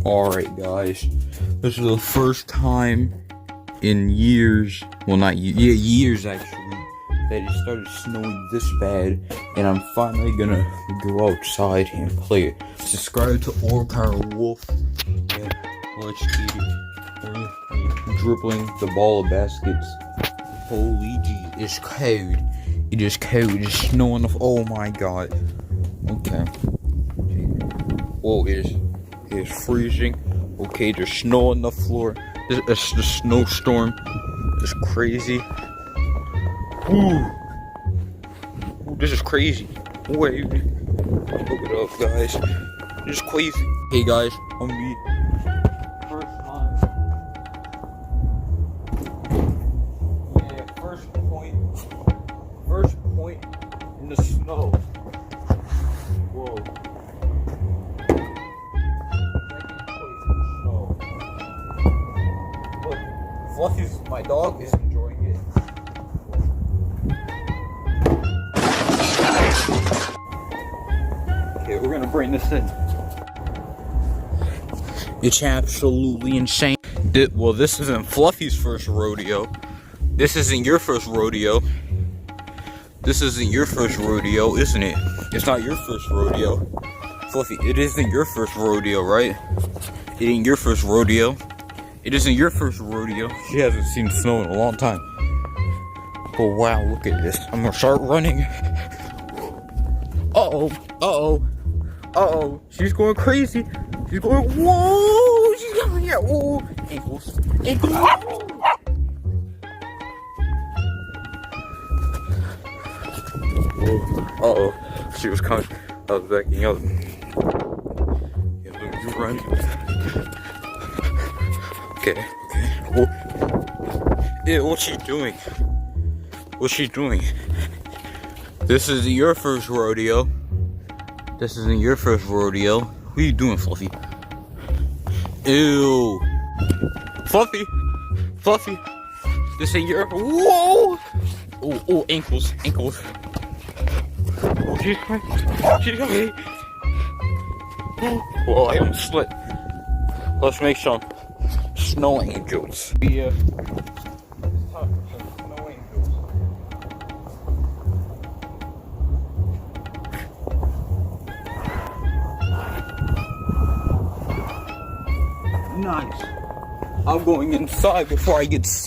Alright guys, this is the first time in years, well not years actually, that it started snowing this bad, and I'm finally gonna go outside and play it. Subscribe to Power Wolf, and let's get it. Dribbling the ball of baskets. Holy G, it's cold. It is cold, it's snowing off, oh my god. Okay. Whoa, it's freezing. Okay, there's snow on the floor. It's the snowstorm. It's crazy. Ooh, this is crazy. Wait, look it up, guys. This is crazy. Hey guys, I'm me. First point in the snow. Whoa. Fluffy's, my dog, is enjoying it. Okay, we're gonna bring this in. It's absolutely insane. Well, this isn't Fluffy's first rodeo. This isn't your first rodeo. This isn't your first rodeo, isn't it? It's not your first rodeo. Fluffy, it isn't your first rodeo, right? It ain't your first rodeo. It isn't your first rodeo. She hasn't seen snow in a long time. But wow, look at this. I'm gonna start running. Uh-oh. Uh-oh. Uh-oh. She's going crazy. She's going, whoa! She's going here. Whoa. Ankles. Ankles. Uh-oh. She was coming. I was backing up. Yeah, you run. Okay. Whoa. Yeah, what's she doing? What's she doing? This isn't your first rodeo. This isn't your first rodeo. What are you doing, Fluffy? Ew. Fluffy. Fluffy. This ain't your. Whoa. Oh, ankles. Ankles. Oh, she's coming. She's coming. Whoa, I almost slipped. Let's make some snow angels. Yeah. It's time for some snow angels. Nice. I'm going inside before I get sick.